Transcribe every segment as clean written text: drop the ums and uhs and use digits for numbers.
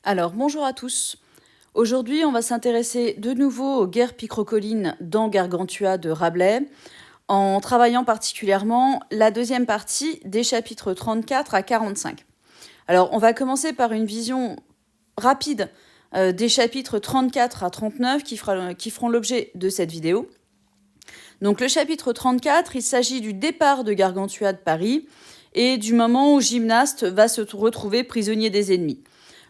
Alors, bonjour à tous. Aujourd'hui, on va s'intéresser de nouveau aux guerres picrocolines dans Gargantua de Rabelais, en travaillant particulièrement la deuxième partie des chapitres 34 à 45. Alors, on va commencer par une vision rapide des chapitres 34 à 39 qui feront l'objet de cette vidéo. Donc, le chapitre 34, il s'agit du départ de Gargantua de Paris et du moment où Gymnaste va se retrouver prisonnier des ennemis.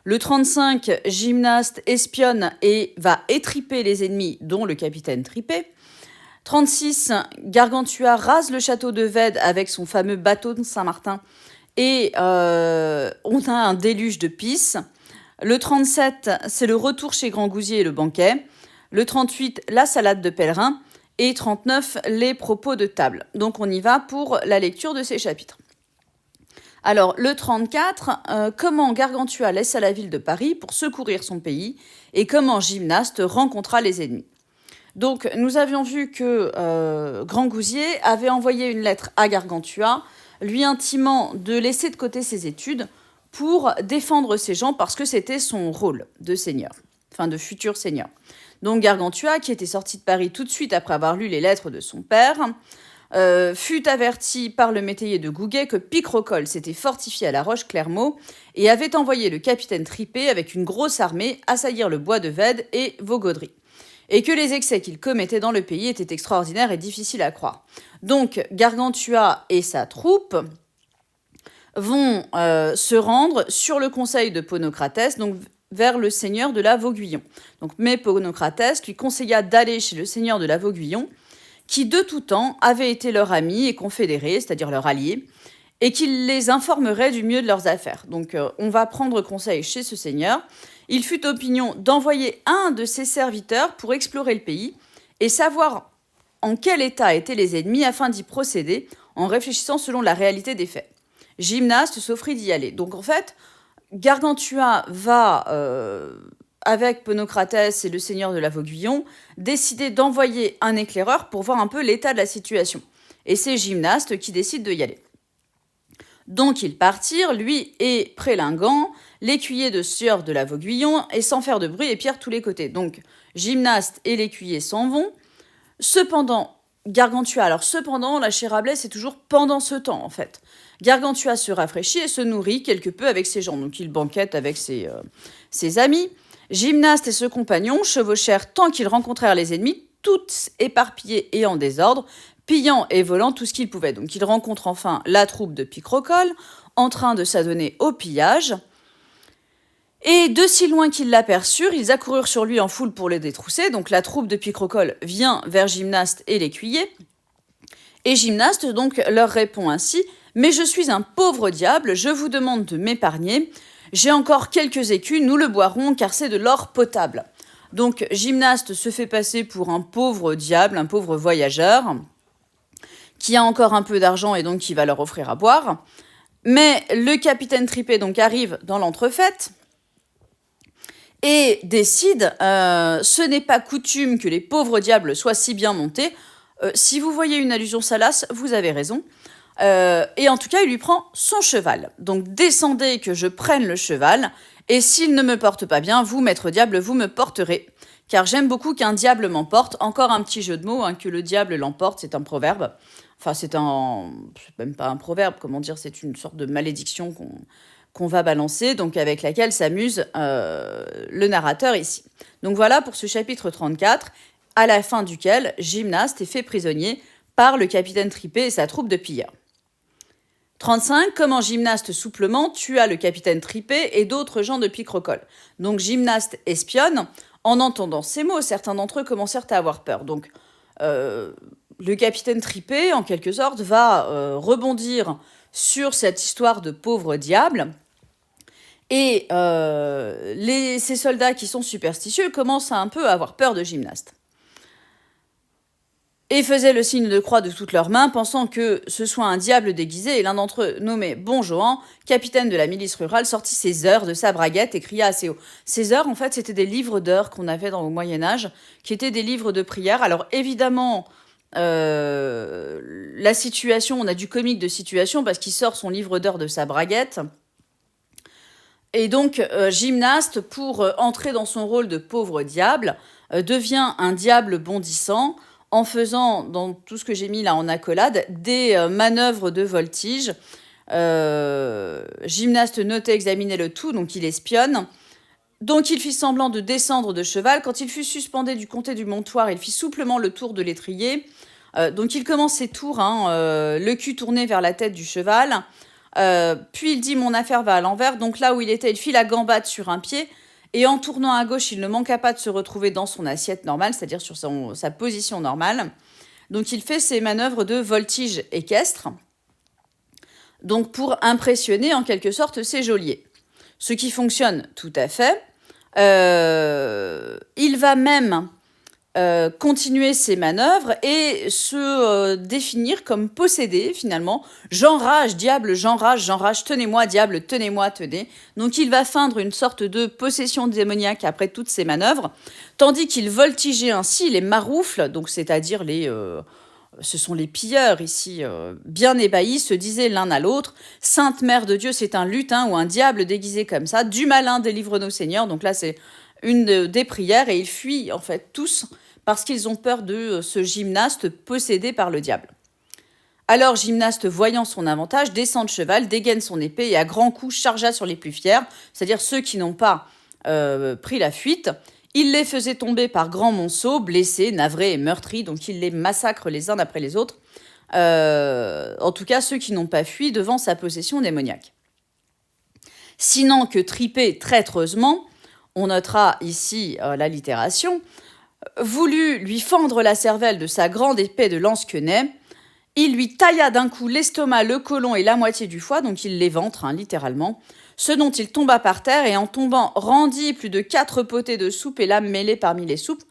Le 35, Gymnaste espionne et va étriper les ennemis, dont le capitaine Tripet. 36, Gargantua rase le château de Vède avec son fameux bateau de Saint-Martin et on a un déluge de pisse. Le 37, c'est le retour chez Grand Gousier et le banquet. Le 38, la salade de pèlerin. Et 39, les propos de table. Donc on y va pour la lecture de ces chapitres. Alors, le 34, comment Gargantua laissa la ville de Paris pour secourir son pays et comment Gymnaste rencontra les ennemis. Donc, nous avions vu que Grand Gousier avait envoyé une lettre à Gargantua, lui intimant de laisser de côté ses études pour défendre ses gens parce que c'était son rôle de seigneur, enfin de futur seigneur. Donc, Gargantua, qui était sorti de Paris tout de suite après avoir lu les lettres de son père, fut averti par le métayer de Gouguet que Picrocole s'était fortifié à la Roche-Clermault et avait envoyé le capitaine Tripet avec une grosse armée assaillir le bois de Vède et Vaugaudry, et que les excès qu'il commettait dans le pays étaient extraordinaires et difficiles à croire. Donc Gargantua et sa troupe vont se rendre sur le conseil de Ponocrates, donc vers le seigneur de la Vauguyon. Mais Ponocrates lui conseilla d'aller chez le seigneur de la Vauguyon, qui de tout temps avait été leur ami et confédéré, c'est-à-dire leur allié, et qu'il les informerait du mieux de leurs affaires. Donc on va prendre conseil chez ce seigneur. Il fut opinion d'envoyer un de ses serviteurs pour explorer le pays et savoir en quel état étaient les ennemis afin d'y procéder en réfléchissant selon la réalité des faits. Gymnaste s'offrit d'y aller. Donc en fait, Gargantua va avec Ponocrates et le seigneur de la Vauguyon, décider d'envoyer un éclaireur pour voir un peu l'état de la situation. Et c'est Gymnaste qui décide de y aller. Donc ils partirent, lui et Prélingant, l'écuyer de sieur de la Vauguyon, et sans faire de bruit et pierre tous les côtés. Donc Gymnaste et l'écuyer s'en vont. Cependant, Gargantua, là chez Rabelais, c'est toujours pendant ce temps en fait. Gargantua se rafraîchit et se nourrit quelque peu avec ses gens. Donc il banquette avec ses amis. Gymnaste et ce compagnon chevauchèrent tant qu'ils rencontrèrent les ennemis, tous éparpillés et en désordre, pillant et volant tout ce qu'ils pouvaient. Donc ils rencontrent enfin la troupe de Picrocole, en train de s'adonner au pillage. Et de si loin qu'ils l'aperçurent, ils accoururent sur lui en foule pour le détrousser. Donc la troupe de Picrocole vient vers Gymnaste et l'écuyer. Et Gymnaste donc leur répond ainsi : « Mais je suis un pauvre diable, je vous demande de m'épargner. J'ai encore quelques écus, nous le boirons, car c'est de l'or potable. » Donc Gymnaste se fait passer pour un pauvre diable, un pauvre voyageur, qui a encore un peu d'argent et donc qui va leur offrir à boire. Mais le capitaine Tripet donc arrive dans l'entrefaite et décide, ce n'est pas coutume que les pauvres diables soient si bien montés. Si vous voyez une allusion salace, vous avez raison. Et en tout cas, il lui prend son cheval. Donc descendez que je prenne le cheval, et s'il ne me porte pas bien, vous, maître diable, vous me porterez. Car j'aime beaucoup qu'un diable m'emporte. Encore un petit jeu de mots, que le diable l'emporte, c'est un proverbe. Enfin, c'est même pas un proverbe, comment dire, c'est une sorte de malédiction qu'on va balancer, donc avec laquelle s'amuse le narrateur ici. Donc voilà pour ce chapitre 34, à la fin duquel Gymnaste est fait prisonnier par le capitaine Tripet et sa troupe de pilleurs. 35, comment Gymnaste souplement tua le capitaine Tripet et d'autres gens de Picrocole. Donc Gymnaste espionne. En entendant ces mots, certains d'entre eux commencèrent à avoir peur. Donc le capitaine Tripet, en quelque sorte, va rebondir sur cette histoire de pauvre diable. Et ces soldats qui sont superstitieux commencent à un peu avoir peur de Gymnaste. Et faisaient le signe de croix de toutes leurs mains, pensant que ce soit un diable déguisé, et l'un d'entre eux, nommé Bonjohan, capitaine de la milice rurale, sortit ses heures de sa braguette et cria assez haut. Ces heures, en fait, c'était des livres d'heures qu'on avait au Moyen-Âge, qui étaient des livres de prière. Alors évidemment, la situation, on a du comique de situation, parce qu'il sort son livre d'heures de sa braguette, Et donc, Gymnaste, pour entrer dans son rôle de pauvre diable, devient un diable bondissant en faisant, dans tout ce que j'ai mis là en accolade, des manœuvres de voltige. Gymnaste notait, examinait le tout, donc il espionne. Donc il fit semblant de descendre de cheval. Quand il fut suspendu du comté du montoir, il fit souplement le tour de l'étrier. Donc il commence ses tours, le cul tourné vers la tête du cheval. Puis il dit « Mon affaire va à l'envers ». Donc là où il était, il fit la gambade sur un pied. Et en tournant à gauche, il ne manqua pas de se retrouver dans son assiette normale, c'est-à-dire sur sa position normale. Donc il fait ses manœuvres de voltige équestre, donc pour impressionner en quelque sorte ses geôliers. Ce qui fonctionne tout à fait. Il va même continuer ses manœuvres et se définir comme possédé finalement. J'enrage, diable, j'enrage, tenez-moi, diable, tenez-moi, tenez. Donc il va feindre une sorte de possession démoniaque après toutes ses manœuvres, tandis qu'il voltigeait ainsi les maroufles, donc c'est-à-dire ce sont les pilleurs ici, bien ébahis, se disaient l'un à l'autre « Sainte Mère de Dieu, c'est un lutin ou un diable déguisé comme ça, du malin délivre-nous Seigneur ». Donc là, c'est une des prières et ils fuient en fait tous parce qu'ils ont peur de ce Gymnaste possédé par le diable. Alors Gymnaste, voyant son avantage, descend de cheval, dégaine son épée et à grands coups chargea sur les plus fiers, c'est-à-dire ceux qui n'ont pas pris la fuite. Il les faisait tomber par grands monceaux, blessés, navrés et meurtris, donc il les massacre les uns après les autres. En tout cas, ceux qui n'ont pas fui devant sa possession démoniaque. Sinon que Tripet, traîtreusement, on notera ici l'allitération, voulut lui fendre la cervelle de sa grande épée de lance-quenet. Il lui tailla d'un coup l'estomac, le côlon et la moitié du foie, donc il l'éventre, littéralement, ce dont il tomba par terre et en tombant rendit plus de 4 potées de soupe et l'âme mêlée parmi les soupes.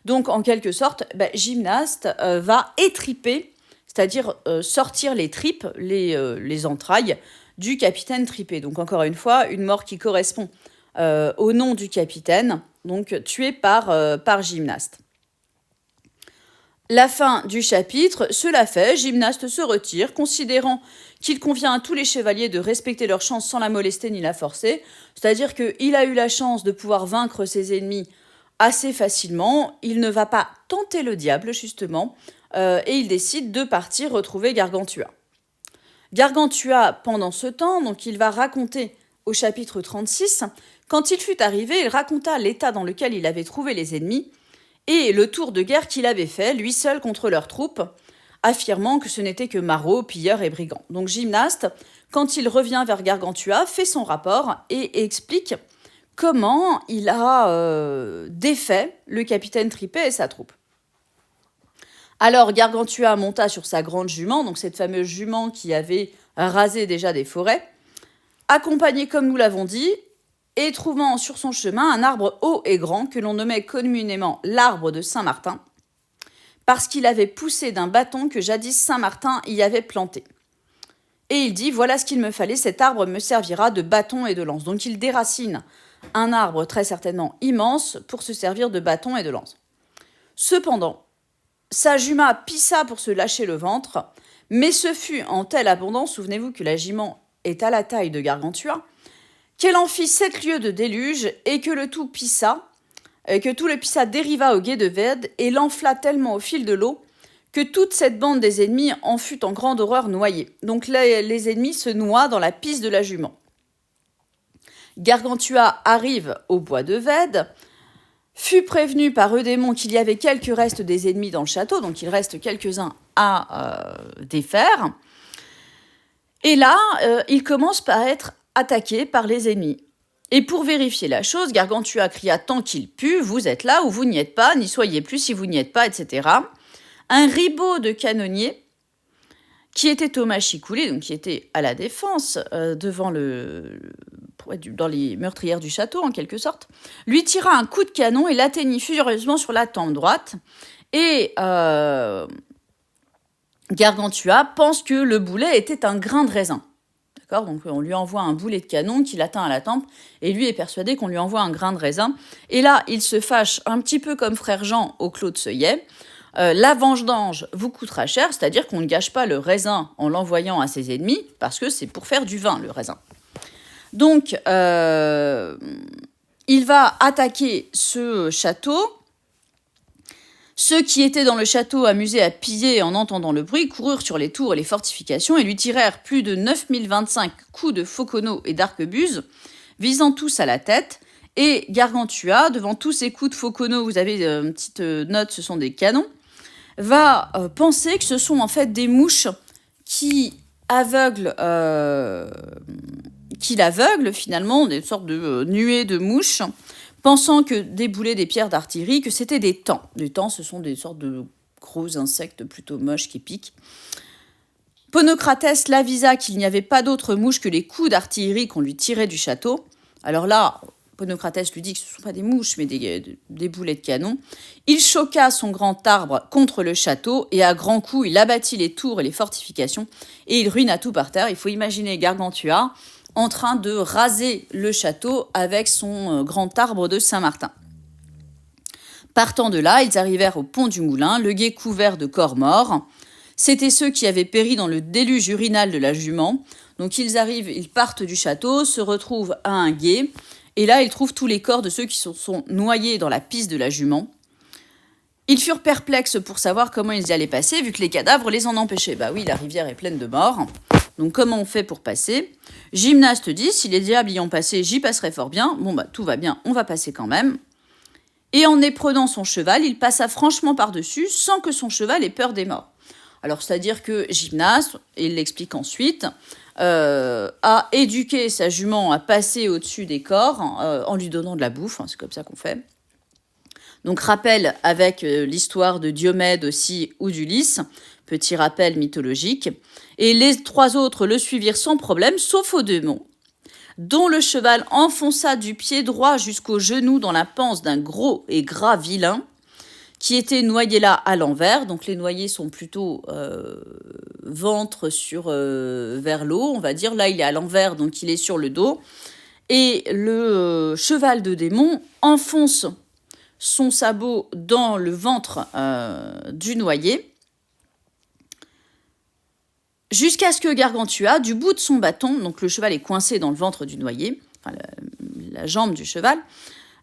Donc en quelque sorte, Gymnaste va étriper, c'est-à-dire sortir les tripes, les entrailles du capitaine Tripet. Donc encore une fois, une mort qui correspond au nom du capitaine, donc tué par Gymnaste. La fin du chapitre, cela fait, Gymnaste se retire, considérant qu'il convient à tous les chevaliers de respecter leur chance sans la molester ni la forcer, c'est-à-dire qu'il a eu la chance de pouvoir vaincre ses ennemis assez facilement, il ne va pas tenter le diable justement, et il décide de partir retrouver Gargantua. Gargantua, pendant ce temps, donc il va raconter au chapitre 36, quand il fut arrivé, il raconta l'état dans lequel il avait trouvé les ennemis, et le tour de guerre qu'il avait fait, lui seul contre leurs troupes, affirmant que ce n'était que marauds, pilleurs et brigands. Donc Gymnaste, quand il revient vers Gargantua, fait son rapport et explique comment il a défait le capitaine Tripet et sa troupe. Alors Gargantua monta sur sa grande jument, donc cette fameuse jument qui avait rasé déjà des forêts, accompagné comme nous l'avons dit, et trouvant sur son chemin un arbre haut et grand que l'on nommait communément l'arbre de Saint-Martin, parce qu'il avait poussé d'un bâton que jadis Saint-Martin y avait planté. Et il dit, voilà ce qu'il me fallait, cet arbre me servira de bâton et de lance. Donc il déracine un arbre très certainement immense pour se servir de bâton et de lance. Cependant, sa jument pissa pour se lâcher le ventre, mais ce fut en telle abondance, souvenez-vous que la jument est à la taille de Gargantua, qu'elle en fit 7 lieues de déluge et que tout le pissa dériva au gué de Vède et l'enfla tellement au fil de l'eau que toute cette bande des ennemis en fut en grande horreur noyée. Donc les ennemis se noient dans la pisse de la jument. Gargantua arrive au bois de Vède, fut prévenu par Eudémon qu'il y avait quelques restes des ennemis dans le château, donc il reste quelques-uns à défaire. Et là, il commence par être attaqué par les ennemis. Et pour vérifier la chose, Gargantua cria tant qu'il put, vous êtes là ou vous n'y êtes pas, n'y soyez plus si vous n'y êtes pas, etc. Un ribaud de canonniers, qui était au mâchicoulis, donc qui était à la défense, dans les meurtrières du château en quelque sorte, lui tira un coup de canon et l'atteignit furieusement sur la tempe droite. Et Gargantua pense que le boulet était un grain de raisin. Donc on lui envoie un boulet de canon qui l'atteint à la tempe et lui est persuadé qu'on lui envoie un grain de raisin. Et là, il se fâche un petit peu comme frère Jean au Clos de Seuillet. La vengeance vous coûtera cher, c'est-à-dire qu'on ne gâche pas le raisin en l'envoyant à ses ennemis parce que c'est pour faire du vin le raisin. Donc, il va attaquer ce château. Ceux qui étaient dans le château amusés à piller en entendant le bruit coururent sur les tours et les fortifications et lui tirèrent plus de 9025 coups de fauconneau et d'arquebuse, visant tous à la tête. Et Gargantua, devant tous ces coups de fauconneau, vous avez une petite note, ce sont des canons, va penser que ce sont en fait des mouches qui l'aveuglent finalement, des sortes de nuées de mouches, pensant que débouler des pierres d'artillerie, que c'était des tans. Les tans, ce sont des sortes de gros insectes plutôt moches qui piquent. Ponocrates l'avisa qu'il n'y avait pas d'autre mouche que les coups d'artillerie qu'on lui tirait du château. Alors là, Ponocrates lui dit que ce ne sont pas des mouches, mais des boulets de canon. Il choqua son grand arbre contre le château, et à grands coups, il abattit les tours et les fortifications, et il ruina tout par terre. Il faut imaginer Gargantua en train de raser le château avec son grand arbre de Saint-Martin. Partant de là, ils arrivèrent au pont du Moulin, le gué couvert de corps morts. C'étaient ceux qui avaient péri dans le déluge urinal de la jument. Donc ils arrivent, ils partent du château, se retrouvent à un gué, et là ils trouvent tous les corps de ceux qui se sont noyés dans la pisse de la jument. Ils furent perplexes pour savoir comment ils y allaient passer, vu que les cadavres les en empêchaient. Bah oui, la rivière est pleine de morts. Donc comment on fait pour passer? Gymnaste dit, si les diables y ont passé, j'y passerai fort bien. Bon bah tout va bien, on va passer quand même. Et en éprenant son cheval, il passa franchement par-dessus, sans que son cheval ait peur des morts. Alors c'est-à-dire que Gymnaste, et il l'explique ensuite, a éduqué sa jument à passer au-dessus des corps en lui donnant de la bouffe, c'est comme ça qu'on fait. Donc rappel avec l'histoire de Diomède aussi ou d'Ulysse, petit rappel mythologique. Et les trois autres le suivirent sans problème, sauf Odémon, dont le cheval enfonça du pied droit jusqu'au genou dans la panse d'un gros et gras vilain, qui était noyé là à l'envers. Donc les noyés sont plutôt ventre vers l'eau, on va dire. Là, il est à l'envers, donc il est sur le dos. Et le cheval de démon enfonce son sabot dans le ventre du noyé, jusqu'à ce que Gargantua, du bout de son bâton, donc le cheval est coincé dans le ventre du noyé, enfin la jambe du cheval,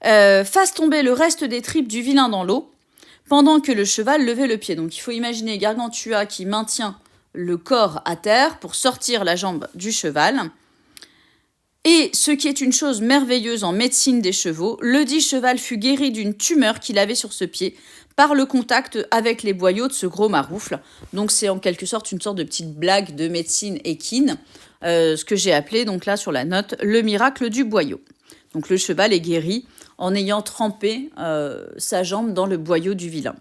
fasse tomber le reste des tripes du vilain dans l'eau, pendant que le cheval levait le pied. Donc il faut imaginer Gargantua qui maintient le corps à terre pour sortir la jambe du cheval. Et ce qui est une chose merveilleuse en médecine des chevaux, le dit cheval fut guéri d'une tumeur qu'il avait sur ce pied par le contact avec les boyaux de ce gros maroufle. Donc c'est en quelque sorte une sorte de petite blague de médecine équine, ce que j'ai appelé donc là sur la note le miracle du boyau. Donc le cheval est guéri en ayant trempé sa jambe dans le boyau du vilain.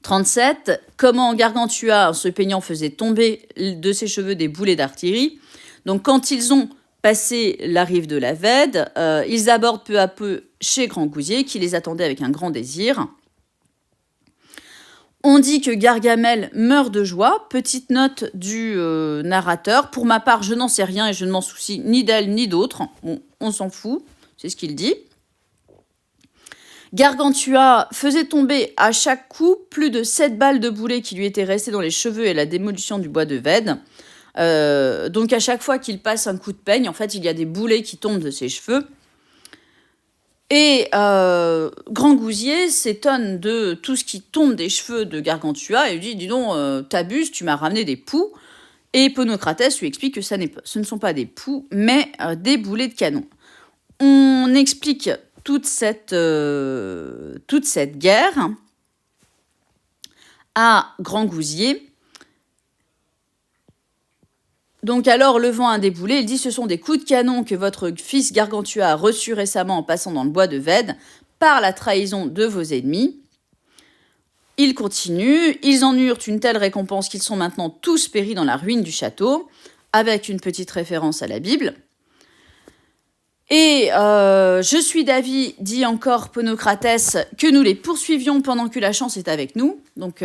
37. Comment Gargantua, en se peignant, faisait tomber de ses cheveux des boulets d'artillerie. Donc quand ils ont passé la rive de la Vède, ils abordent peu à peu chez Grangousier, qui les attendait avec un grand désir. On dit que Gargamel meurt de joie. Petite note du narrateur. Pour ma part, je n'en sais rien et je ne m'en soucie ni d'elle ni d'autres. On s'en fout, c'est ce qu'il dit. Gargantua faisait tomber à chaque coup plus de 7 balles de boulet qui lui étaient restées dans les cheveux et la démolition du bois de Vède. Donc à chaque fois qu'il passe un coup de peigne, en fait, il y a des boulets qui tombent de ses cheveux. Et Grangousier s'étonne de tout ce qui tombe des cheveux de Gargantua et lui dit « Dis donc, t'abuses, tu m'as ramené des poux ». Et Ponocrates lui explique que ce ne sont pas des poux, mais des boulets de canon. On explique toute cette guerre à Grangousier. Donc alors, levant un des boulets, il dit « Ce sont des coups de canon que votre fils Gargantua a reçus récemment en passant dans le bois de Vède par la trahison de vos ennemis. » Il continue. Ils en eurent une telle récompense qu'ils sont maintenant tous péris dans la ruine du château, avec une petite référence à la Bible. Et je suis d'avis, dit encore Ponocrates, que nous les poursuivions pendant que la chance est avec nous. Donc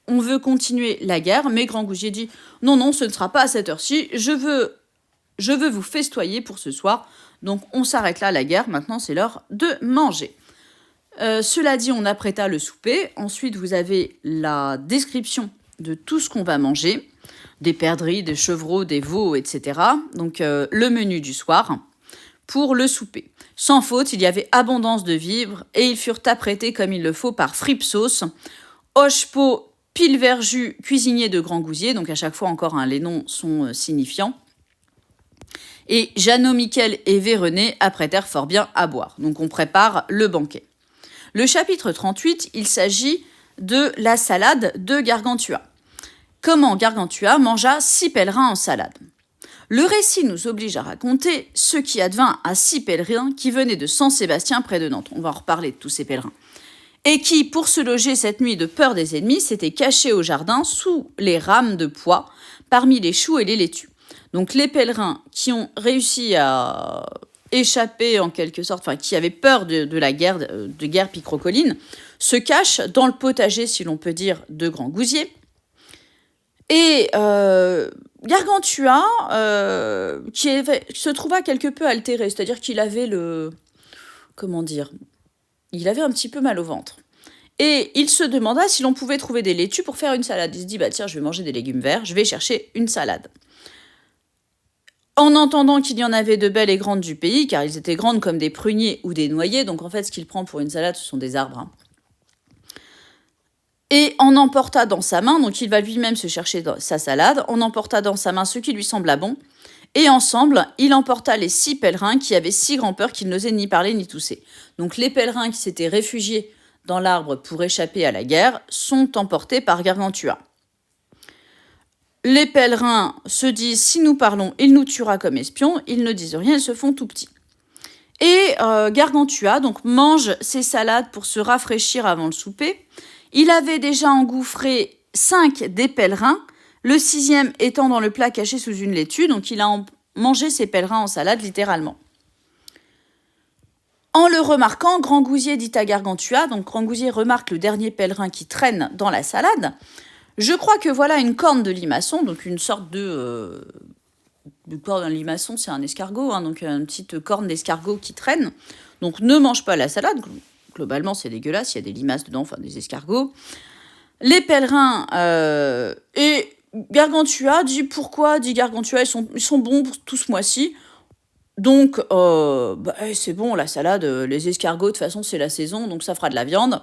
on veut continuer la guerre, mais Grangousier dit « Non, non, ce ne sera pas à cette heure-ci, je veux vous festoyer pour ce soir. » Donc on s'arrête là, la guerre, maintenant c'est l'heure de manger. Cela dit, on apprêta le souper. Ensuite, vous avez la description de tout ce qu'on va manger. des perdrix, des chevreaux, des veaux, etc. Donc le menu du soir pour le souper. Sans faute, il y avait abondance de vivres et ils furent apprêtés comme il le faut par Fripsos, Hochepeau, Pilverjus, cuisinier de Grand Gousier, donc à chaque fois encore les noms sont signifiants. Et Jeannot, Miquel et Véronée apprêtèrent fort bien à boire. Donc on prépare le banquet. Le chapitre 38, il s'agit de la salade de Gargantua. Comment Gargantua mangea 6 pèlerins en salade. Le récit nous oblige à raconter ce qui advint à 6 pèlerins qui venaient de Saint-Sébastien près de Nantes. On va en reparler de tous ces pèlerins. Et qui, pour se loger cette nuit de peur des ennemis, s'étaient cachés au jardin sous les rames de pois, parmi les choux et les laitues. Donc les pèlerins qui ont réussi à échapper en quelque sorte, enfin qui avaient peur de la guerre, de guerre picrocoline, se cachent dans le potager, si l'on peut dire, de Grand Gousier. Et Gargantua, qui se trouva quelque peu altéré, c'est-à-dire qu'il avait il avait un petit peu mal au ventre. Et il se demanda si l'on pouvait trouver des laitues pour faire une salade. Il se dit, tiens, je vais manger des légumes verts, je vais chercher une salade. En entendant qu'il y en avait de belles et grandes du pays, car ils étaient grandes comme des pruniers ou des noyers, donc en fait, ce qu'il prend pour une salade, ce sont des arbres. Et en emporta dans sa main, donc il va lui-même se chercher sa salade, en emporta dans sa main ce qui lui sembla bon, et ensemble, il emporta les 6 pèlerins qui avaient si grand peur qu'ils n'osaient ni parler ni tousser. Donc les pèlerins qui s'étaient réfugiés dans l'arbre pour échapper à la guerre sont emportés par Gargantua. Les pèlerins se disent, si nous parlons, il nous tuera comme espions, ils ne disent rien, ils se font tout petits. Et Gargantua donc mange ses salades pour se rafraîchir avant le souper. Il avait déjà engouffré 5 des pèlerins, le 6e étant dans le plat caché sous une laitue, donc il a mangé ses pèlerins en salade littéralement. En le remarquant, Grand Gousier dit à Gargantua, donc Grand Gousier remarque le dernier pèlerin qui traîne dans la salade, je crois que voilà une corne de limaçon, donc une sorte de corne de limaçon, c'est un escargot, donc une petite corne d'escargot qui traîne. Donc ne mange pas la salade, globalement c'est dégueulasse, il y a des limaces dedans, enfin des escargots. Les pèlerins et Gargantua dit pourquoi, dit Gargantua, ils sont bons pour tout ce mois-ci. Donc c'est bon la salade, les escargots de toute façon c'est la saison, donc ça fera de la viande.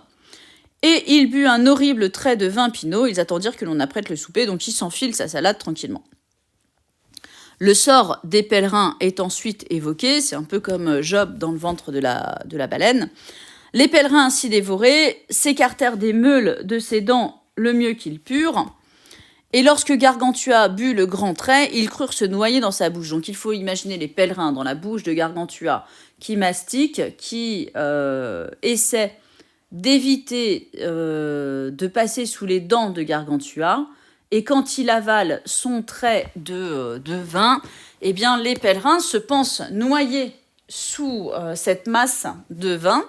Et il but un horrible trait de vin pinot, ils attendirent que l'on apprête le souper, donc il s'enfile sa salade tranquillement. Le sort des pèlerins est ensuite évoqué, c'est un peu comme Job dans le ventre de la baleine. Les pèlerins ainsi dévorés s'écartèrent des meules de ses dents le mieux qu'ils purent, et lorsque Gargantua but le grand trait, ils crurent se noyer dans sa bouche. Donc il faut imaginer les pèlerins dans la bouche de Gargantua qui mastiquent, qui essaient d'éviter de passer sous les dents de Gargantua. Et quand il avale son trait de vin, eh bien, les pèlerins se pensent noyés sous cette masse de vin.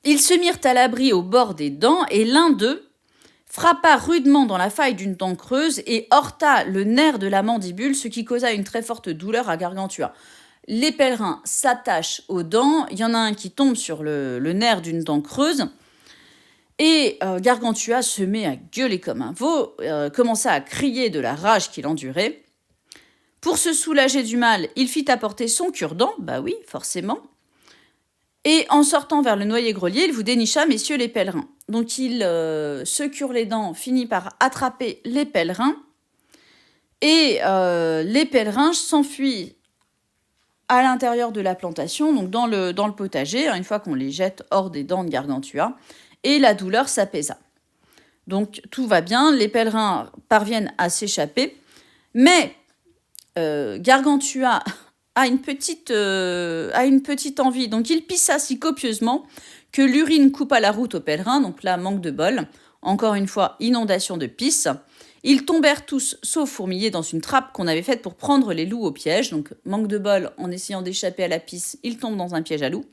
Ils se mirent à l'abri au bord des dents et l'un d'eux frappa rudement dans la faille d'une dent creuse et heurta le nerf de la mandibule, ce qui causa une très forte douleur à Gargantua. Les pèlerins s'attachent aux dents, il y en a un qui tombe sur le nerf d'une dent creuse, et Gargantua se met à gueuler comme un veau, commença à crier de la rage qu'il endurait. Pour se soulager du mal, il fit apporter son cure-dent, bah oui, forcément, et en sortant vers le noyer-grelier, il vous dénicha, messieurs les pèlerins. Donc il se cure les dents, finit par attraper les pèlerins, et les pèlerins s'enfuient à l'intérieur de la plantation, donc dans le potager, une fois qu'on les jette hors des dents de Gargantua, et la douleur s'apaisa. Donc tout va bien, les pèlerins parviennent à s'échapper, mais Gargantua a une petite envie, donc il pissa si copieusement que l'urine coupa la route aux pèlerins, donc là, manque de bol, encore une fois, inondation de pisse. Ils tombèrent tous, sauf Fourmilier, dans une trappe qu'on avait faite pour prendre les loups au piège. Donc, manque de bol, en essayant d'échapper à la pisse, ils tombent dans un piège à loups.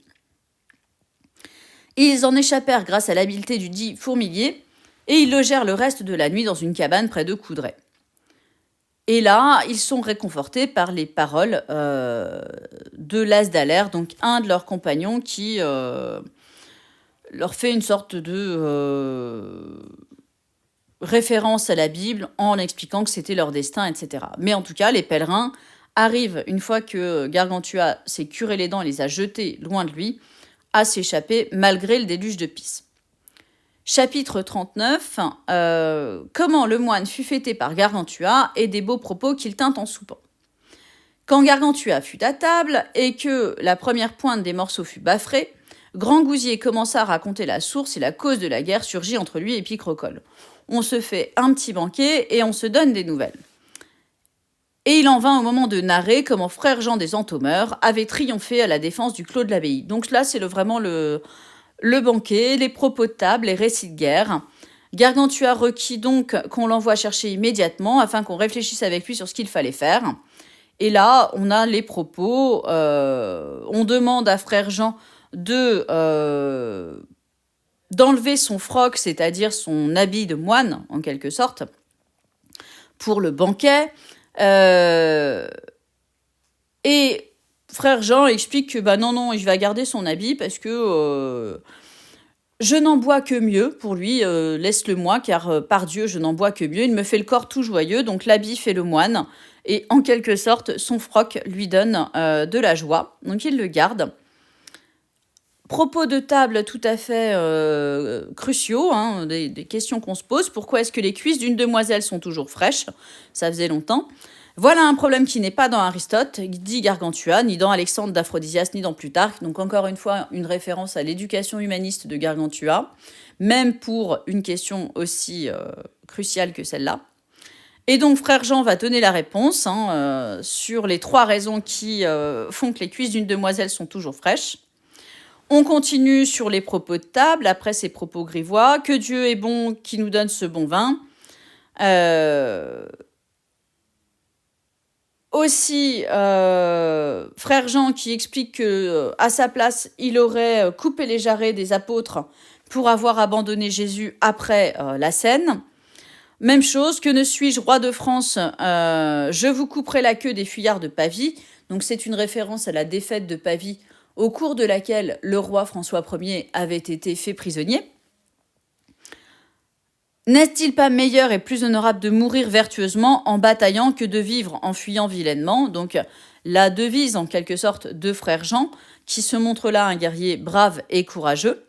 Ils en échappèrent grâce à l'habileté du dit Fourmilier, et ils logèrent le reste de la nuit dans une cabane près de Coudray. Et là, ils sont réconfortés par les paroles de Las d'Aler, donc un de leurs compagnons qui leur fait une sorte de référence à la Bible en expliquant que c'était leur destin, etc. Mais en tout cas, les pèlerins arrivent, une fois que Gargantua s'est curé les dents et les a jetés loin de lui, à s'échapper malgré le déluge de pisse. Chapitre 39, comment le moine fut fêté par Gargantua et des beaux propos qu'il tint en soupant. Quand Gargantua fut à table et que la première pointe des morceaux fut baffrée, Grand Gousier commença à raconter la source et la cause de la guerre surgie entre lui et Picrocole. On se fait un petit banquet et on se donne des nouvelles. Et il en vint au moment de narrer comment frère Jean des Entomeurs avait triomphé à la défense du clos de l'abbaye. Donc là, c'est vraiment le banquet, les propos de table, les récits de guerre. Gargantua requit donc qu'on l'envoie chercher immédiatement afin qu'on réfléchisse avec lui sur ce qu'il fallait faire. Et là, on a les propos. On demande à frère Jean d'enlever son froc, c'est-à-dire son habit de moine, en quelque sorte, pour le banquet. Et frère Jean explique que non, il va garder son habit parce que je n'en bois que mieux pour lui, laisse-le moi, car par Dieu, je n'en bois que mieux. Il me fait le corps tout joyeux, donc l'habit fait le moine. Et en quelque sorte, son froc lui donne de la joie, donc il le garde. Propos de table tout à fait cruciaux, hein, des questions qu'on se pose. Pourquoi est-ce que les cuisses d'une demoiselle sont toujours fraîches? Ça faisait longtemps. Voilà un problème qui n'est pas dans Aristote, dit Gargantua, ni dans Alexandre d'Aphrodisias, ni dans Plutarque. Donc encore une fois, une référence à l'éducation humaniste de Gargantua, même pour une question aussi cruciale que celle-là. Et donc frère Jean va donner la réponse sur les 3 raisons qui font que les cuisses d'une demoiselle sont toujours fraîches. On continue sur les propos de table, après ces propos grivois. Que Dieu est bon qui nous donne ce bon vin. Aussi, frère Jean qui explique que à sa place, il aurait coupé les jarrets des apôtres pour avoir abandonné Jésus après la scène. Même chose, que ne suis-je roi de France, je vous couperai la queue des fuyards de Pavie. Donc c'est une référence à la défaite de Pavie, au cours de laquelle le roi François Ier avait été fait prisonnier. N'est-il pas meilleur et plus honorable de mourir vertueusement en bataillant que de vivre en fuyant vilainement? Donc la devise en quelque sorte de frère Jean, qui se montre là un guerrier brave et courageux.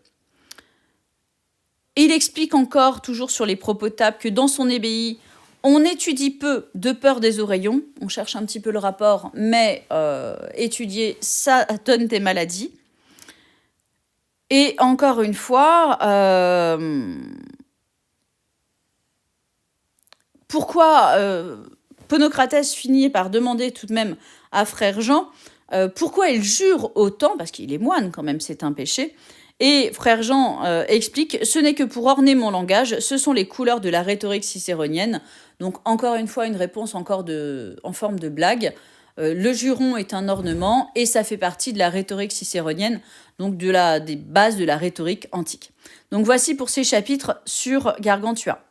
Il explique encore, toujours sur les propos de table, que dans son abbaye, on étudie peu de peur des oreillons. On cherche un petit peu le rapport, mais étudier, ça donne des maladies. Et encore une fois, pourquoi Ponocrates finit par demander tout de même à frère Jean pourquoi il jure autant, parce qu'il est moine quand même, c'est un péché. Et frère Jean explique, ce n'est que pour orner mon langage, ce sont les couleurs de la rhétorique cicéronienne. Donc encore une fois, une réponse encore en forme de blague. Le juron est un ornement et ça fait partie de la rhétorique cicéronienne, donc des bases de la rhétorique antique. Donc voici pour ces chapitres sur Gargantua.